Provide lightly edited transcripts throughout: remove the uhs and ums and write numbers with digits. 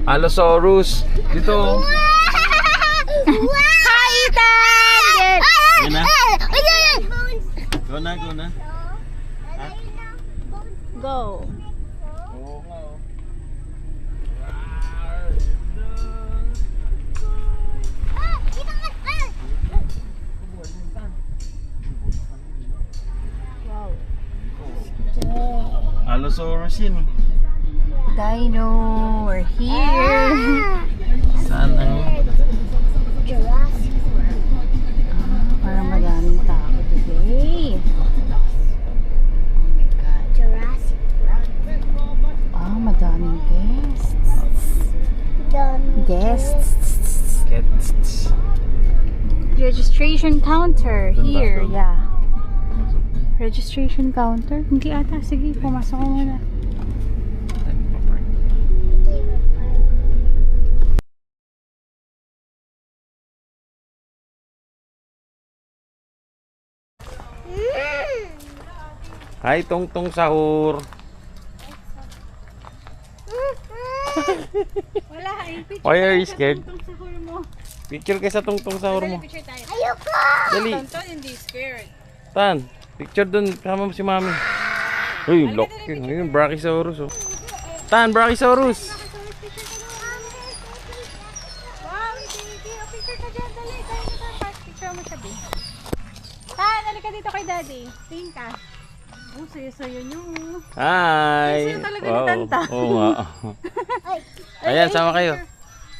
Allosaurus. Dito. Hi, Ethan! Yan na. Go na, go na. Go. Oo nga, oh. Wow. Allosaurus yun. Dino, we're here. Saan ang... Parang madaming tao today. Oh my God. Ah, madaming guests. Guests. Cats. Registration counter Doon ba here, to? yeah. Registration counter? Hindi ata. Sige, pumasok ko muna. Hi, Tongtong Sahur. Wala, picture. Why are you scared? Sahur mo. Picture kayo sa Tongtong Sahur mo. Picture tayo. Dali. Tonton, hindi scared. Tan, picture dun. Kasama mo si Mami. Uy, laki. Ayun, Brachiosaurus. Oh. Tan, Brachiosaurus. Wow, hindi. Picture ka dyan. Dali, tayo na tayo. Picture mo siya, B. Tan, halika dito kay Daddy. Tingin ka. Oh, sayo-sayo nyo. Hi. Sino talaga ni Tanta? Oo nga. Ayan, sama kayo.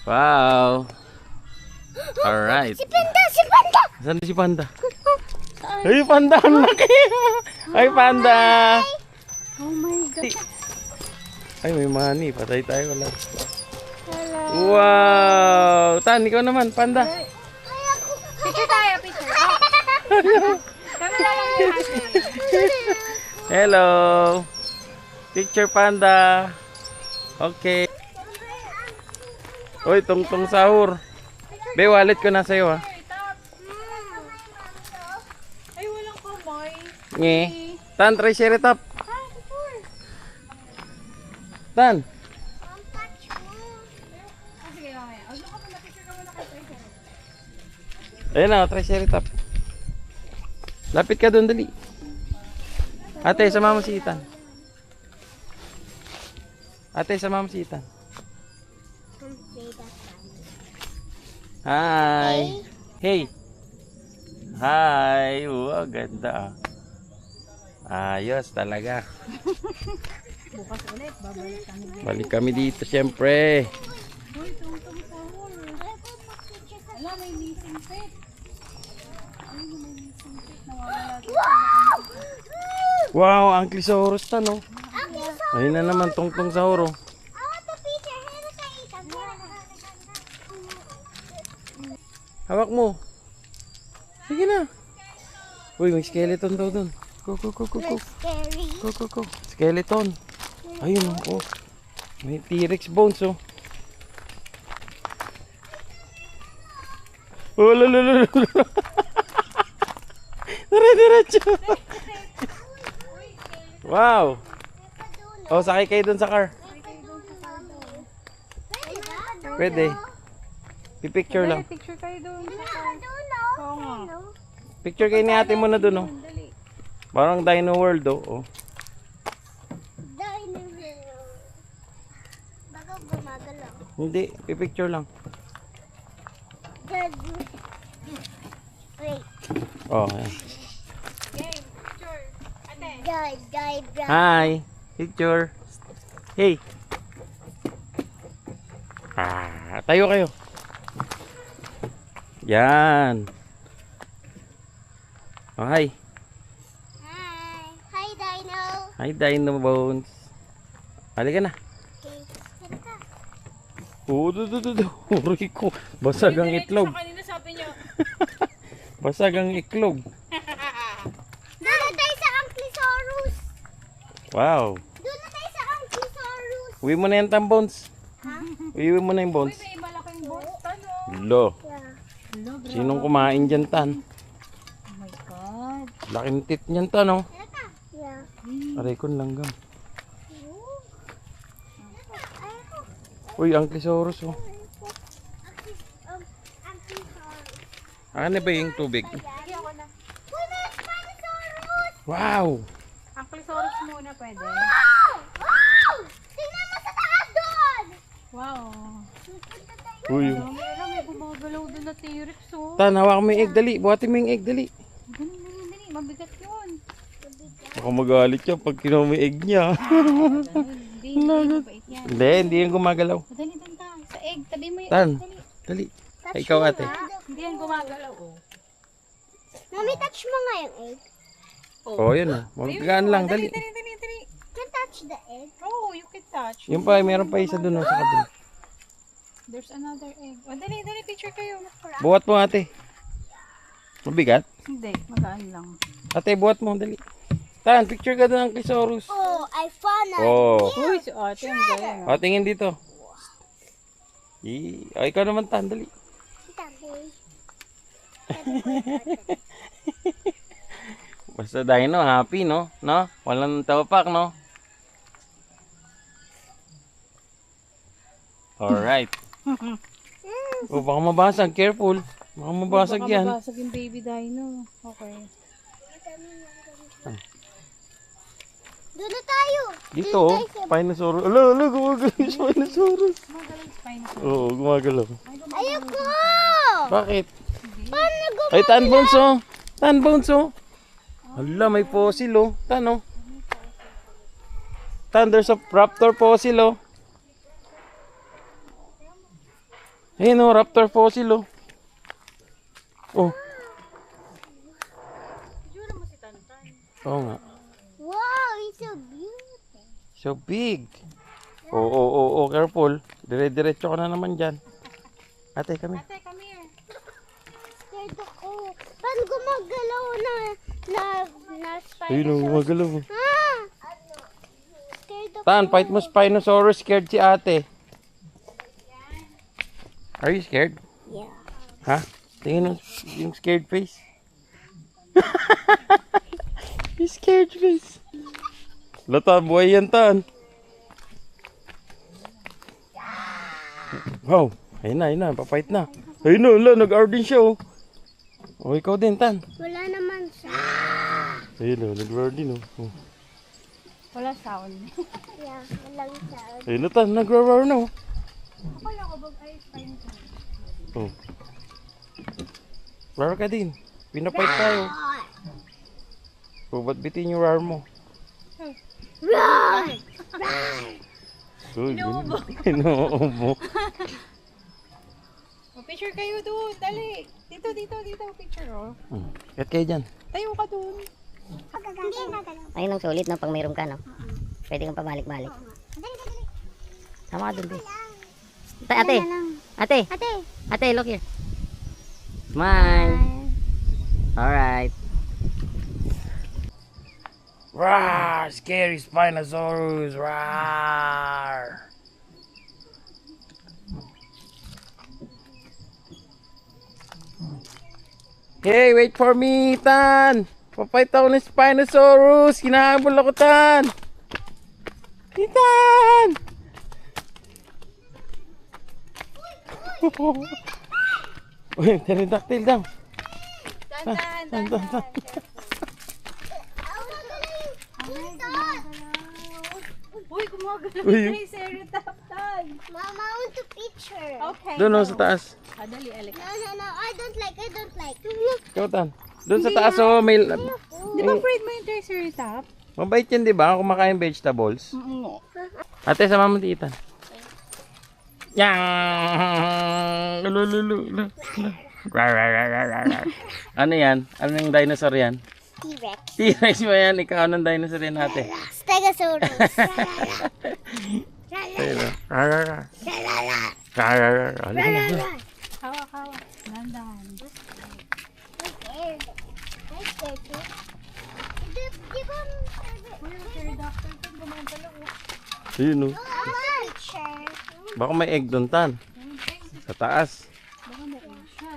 Wow. Alright. Si Panda! Saan si Panda? Ay, Panda! Ang laki! Ay, Panda! Oh my God. Ay, may money. Patay tayo. Wala. Hello. Wow! Tan, ikaw naman, Panda. Picture tayo, picture. Kami na lang yung ate. Hello! Picture, Panda. Okay. Uy, Tongtong Sahur. Be, wallet ko na sa'yo, ha. Ay, walang kamay. Nge. Tan, try share it up. Tan. Sige, mamaya. Ano ka muna, picture ka muna kay Treasure. Ayun na, try share it up. Lapit ka doon, dali. Ate, sama mo si Ethan. Ate, sama mo si Ethan. Hi. Hey. Hi. Wow, ganda ah. Ayos talaga. Bukas ulit, babalik kami. Balik kami dito syempre. Uy, tungtong sahur. Wala, may missing pet. Ay, may missing pet. Nawawala dito. Wow, Ankylosaurus tan oh. Ayun na naman Tongtong Sahur oh. Hawak mo. Sige na. Uy, may skeleton daw dun. Go. Go. Skeleton. Ayun oh. May T-Rex bones oh. Oh, lalo. Dire-diretso. Wow. Oh, sakay kayo dun sa car. Pwede. Pipicture lang. Picture kayo doon. Oo nga. Picture kayo ni ate mo na dun oh. Dali. Parang Dino World oh. Baka gumagalaw. Hindi, pipicture lang. Wait. Oh, ayan. Okay, picture. Ate. Die. Hi. Picture. Hey. Tayo kayo. Yan. Oh, hi. Hi, Dino. Hi, Dino Bones. Halika na. Okay. Halika. Uri ko. Basag ang itlog. Kanina sabi niyo. Basag ang itlog. Doon na tayo sa Ankylosaurus. Wow. Doon na tayo sa Ankylosaurus. Uwi mo na yan, Tam Bones. Uwi mo na yung Uy, bones. may malaking bones. Tano. Lo. Yeah. Sinong kumain dyan, Tan? Oh my God. Laking tit niyan, Tan, oh. Halika. Yeah. Aray ko langgam. Uy, Ankylosaurus oh. Ankylosaurus. Ano ba yung tubig? Sige ako na. Uy, may Spinosaurus! Wow! Ankylosaurus muna pwede. Wow! Wow! Tingnan mo sa taas doon! Wow. Uy. May gumagalaw doon na T-Rex oh. Tan, hawakan mo yung egg, dali. Buhatin mo yung egg, dali. Dali, dali, dali. Mabigat yun. Baka magalit siya pag kinuha mo yung egg niya. Hindi, mabait yan. Hindi yung gumagalaw. Dali, dali, dali. Sa egg, tabi mo yung Tan, egg, dali. dali. Ay, ikaw ate. Hindi yan gumagalaw oh. Mami, touch mo nga yung egg. Oh, yun oh. Mabigaan lang, dali. Dali, dali, dali. Can touch the egg? Oh, you can touch. Yung pa, meron pa isa dun oh, sa kabila. There's another egg. Oh, dali, dali, picture kayo. Buhat mo ate. Mabigat? Hindi, magaan lang. Ate, buhat mo, dali. Tan, picture ka doon ng Ankylosaurus. Oh, I found a Oh. Uy, si ate, ang galing. O, tingin dito. Ay, ikaw naman, Tan, dali. tabi. Basta dino, happy, no? No? Walang tawapak, no? Alright. O, baka mabasag. Careful. Baka mabasag Baka yan. mabasag yung baby dino. Okay. Doon na tayo. Dito, oh. Spinosaurus. Ala, gumagalaw yung Spinosaurus. Magaling spinosaurus. Oo, gumagalaw. Ayoko! Bakit? Paano Ay, Tan Bones, oh. Tan Bones, oh. Hala, may fossil, oh. Tan, oh. Tan, there's a raptor fossil, oh. Ayun, oh, raptor fossil, oh. Oh. Jura mo si Tantan. Oo nga. Wow, it's so beautiful. So big. Oo, careful. Dire-diretso ka na naman dyan. Ate, kami. Ate, come here. Scared ako. Paano gumagalaw na spider? Ayun, oh, gumagalaw. oh. Ah! Scared ako. Tan, fight mo Spinosaurus. Scared si ate. Are you scared? Yeah. Ha? Tingin mo yung scared face. Yung scared face. Latan, buhay yan, Tan. Wow. Ayun na. Papait na. Ayun na, wala. Nag-R din siya, oh. Oh, ikaw din, Tan. Wala naman siya. Ayun na, nag-R din, oh. Oh. Wala sound. Yeah, walang siya. Ayun na, Tan. Nag-R na, oh. Akala ko bag ay spinosaurus. Oh. R ka din. Pinapait tayo. Oh, ba't bitin yung R mo? Run! Inuubo. O, picture kayo doon. Dali. Dito. Picture, oh. Kat kayo dyan. Tayo ka doon. Hindi na galaw. Ayun ang sulit, no? Pag mayroon ka, no? Pwede kang pabalik-balik. Dali. Tama ka dun, be. Ate! Ate! Ate! Ate, look here. Smile! Alright. Rawr! Scary Spinosaurus! Rawr! Hey, wait for me, Tan! Papait ako ng Spinosaurus! Hinahabol ako, Tan! Tan! Uy, pterodactyl daw. Tantan. Uy, gumagalaw Uy. yung Triceratops. Mama, I want to picture. Okay. Doon, oh, sa taas. Dali, alik. No. I don't like. Ikaw, Tan. Doon sa taas, oh, may... Di ba afraid mo yung Triceratops? Mabait yan, di ba? Kumakain vegetables. Oo. Ate, sama mo titan. Yang! Lululu. Ano yan? Anong dinosaur yan? T-Rex. T-Rex ba yan? Ikaw anong dinosaur yan, ate? Stegosaurus. Hawa. Nandahan. I'm scared too. Di ba? Uy, yung pterodactyl ko gumagalaw. Ayun, oh. Picture. Baka may egg doon, Tan. Sa taas. Baka may egg siya.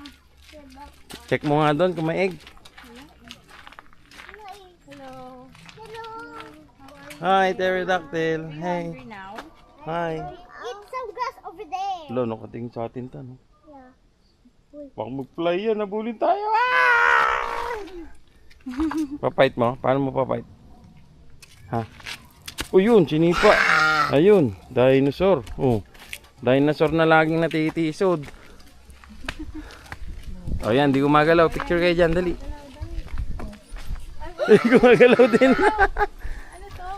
Check mo nga doon kung may egg. Hello. Hi, pterodactyl. Hey. Hungry now? Hi. Eat some grass over Lo, nakatingin sa atin tan. Yeah. Baka mag-fly yan, nabulin tayo. Ah! Papait mo? Paano mo papait? Ha? O yun, sinipa. Ayun, dinosaur. Oh, dinosaur na laging natitisod. O yan, di gumagalaw. Picture kayo dyan, dali. Di gumagalaw din. Ano to?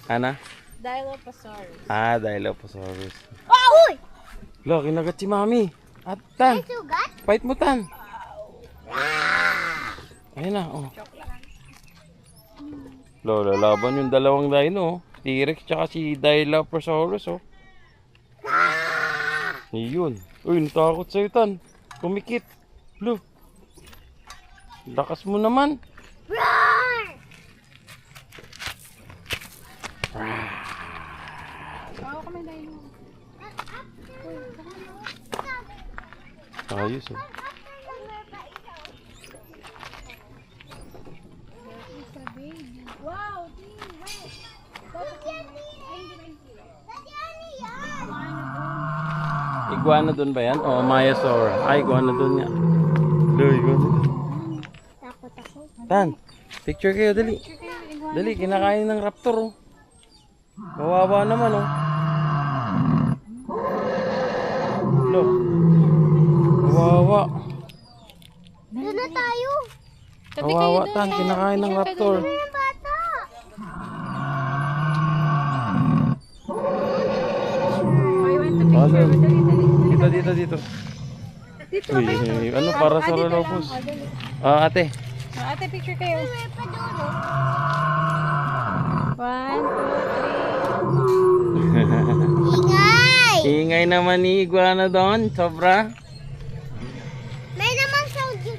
Ana? Dilophosaurus. Ah, Dilophosaurus. Uy! Lo, kinagat si mami. At tan, Sugat? fight mo tan. Ayun na, oh. Lo, lalaban yung dalawang dino, oh. T-Rex tsaka si Dilophosaurus, oh. Yun. Uy, natakot sa'yo tan. Kumikit. Lo. Lakas mo naman. Roar! Oo, kami dino. Ayos, oh. Wow, T-Rex. Iguana dun ba yan? O, Maiasaur. Ay, iguana dun nga. Lo, iguana. Takot ako. Tan, picture kayo, dali. Dali, kinakain ng raptor, oh. Kawawa naman, oh. Lo. Kawawa. Doon na tayo. Kawawa, tan. Kinakain ng raptor. Ang bata. I want to picture. Ano? Dali, dali. Dito. Dito Uy, kayo. ano, para sa dito lang. Rolopus. Oh, dali. Ah, ate. Oh, ate, picture kayo. May pa doon, oh. 1, 2, 3. Ingay! Ingay naman ni iguana doon. Sobra. May naman sound yun.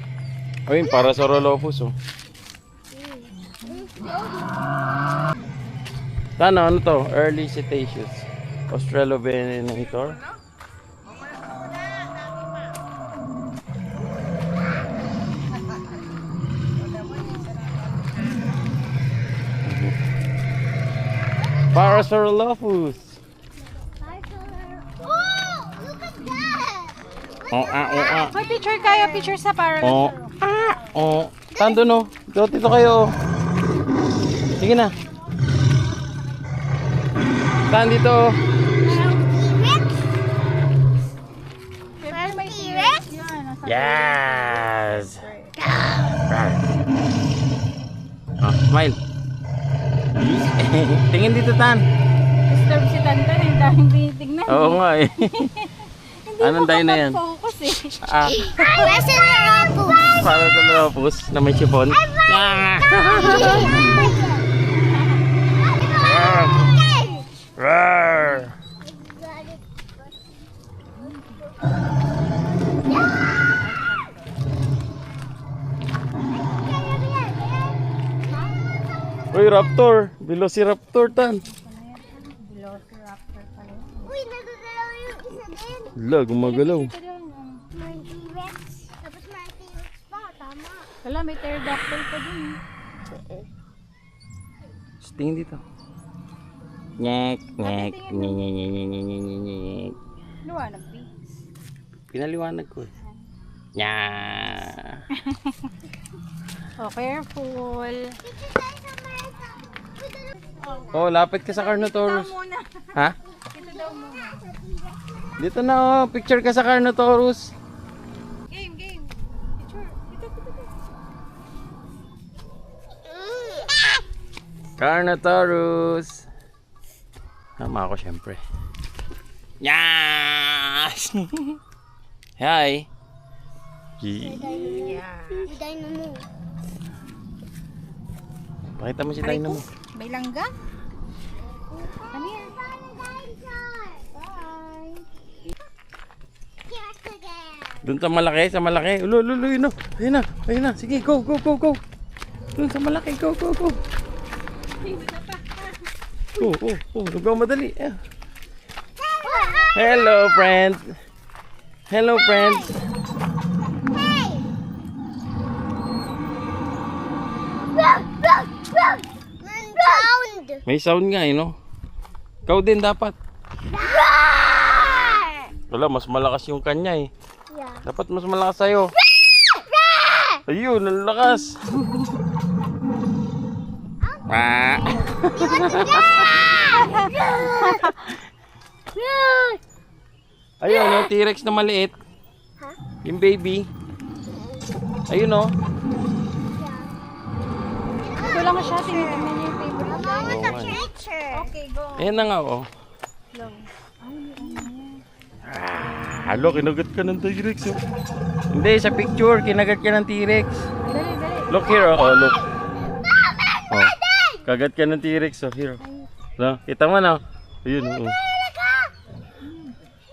Ayun, para sa Rolopus, oh. Sana, ano to? Early Cetaceous. Australovenator. Parasaurolophus. Oh! Look at that! Oh. Hoy, picture kayo. Picture sa Oh. Parasaurus. Oh. Tando no. Dito kayo. Sige na. Tan dito. T-Rex? Siyempre may T-Rex? yan. Nasa Yes. Oh, smile. Tingin dito, Tan. disturb si Tantan. Yung daming tinitignan. Oo nga eh. Hindi Anong dino yan? focus eh. Ah, Parasaurolophus. para sa Rolopus na may sipon. Ah. Rawr. Uy, raptor. Velociraptor, Tan. Velociraptor pala. Uy, nagagalaw yung isa din. Wala, gumagalaw. Ito lang. May T-Rex. Tapos may T-Rex pa. Tama. Wala, may pterodactyl pa dun. Tingin dito. Nyek, nyek, nyek. Luwa ng pigs. Pinaliwanag ko eh. Nya. Oh, careful. Dito tayo sa Marta. Oh, lapit ka sa Carnotaurus. Muna. Ha? Ito daw muna. Dito na oh, picture ka sa Carnotaurus. Game. Picture. Dito. Carnotaurus. Tama ako syempre. Yes! Hi. Yeah. Yung dino mo. Pakita mo si Dino mo. May langga? Come here. Bye. T-Rex again. Doon sa malaki. Ulo, yun o. Ayun na. Sige, go. Doon sa malaki, go. Oh, nagmamadali. Yeah. Hello, friends. Hey! Man sound. May sound nga, no? Ikaw din dapat. Wala, mas malakas yung kanya eh. Yeah. Dapat mas malakas sa'yo. Ayun, ang lakas. Ah. Ayun, yung T-Rex na maliit. Yung baby. Ayun oh. Ito lang siya, tinitignan niya yung favorite Mama, guy. the picture. Okay, go. Ayan na nga oh. Long. Halo, kinagat ka ng T-Rex oh. Hindi, sa picture, kinagat ka ng T-Rex. Dali, dali. Look here oh, oh look. Oh, kagat ka ng T-Rex oh, here. No, kita mo na. Ayun oh.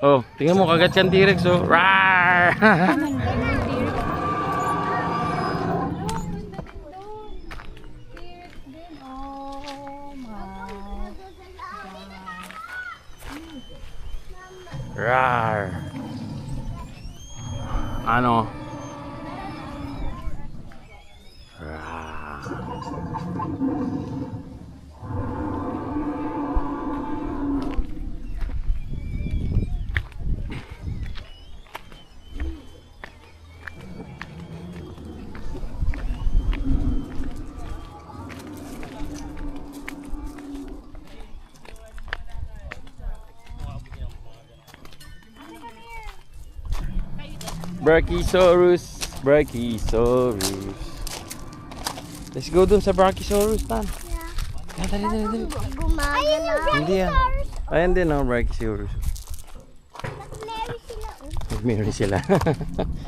Oh, tingnan mo, kagat ka ng T-Rex oh. Rawr! Oh my. Rawr! Ano? Rawr! Brachiosaurus, Brachiosaurus. Let's go dun sa Brachiosaurus, Tan. Dali, dali, dali. Gumagalaw. Hindi yan. Ayan din oh, Brachiosaurus. Mary sila. Oh. Nag-Mary sila.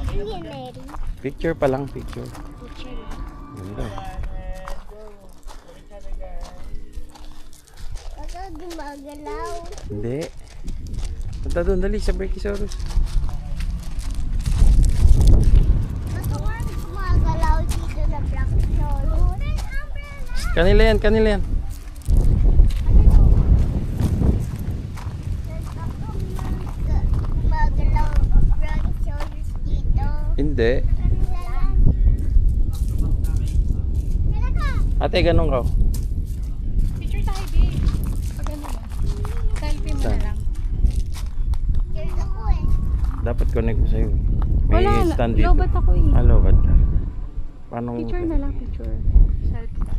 Hindi Mary. Picture pa lang, picture. Ganda. Baka gumagalaw. Hindi. Punta dun, dali sa Brachiosaurus. Baka gumagalaw dito na Brachiosaurus. Kanila yan, kanila yan. Gumagalaw Brachiosaurus dito. Hindi. Ate, ganun ka. Picture tayo, babe. Pag ano ba? Selfie mo na lang. Here's ako eh. Dapat connect ko sa'yo. May Wala, stand dito. lobat ako eh. Ah, lobat ka. Paano? Picture na lang, picture. Selfie.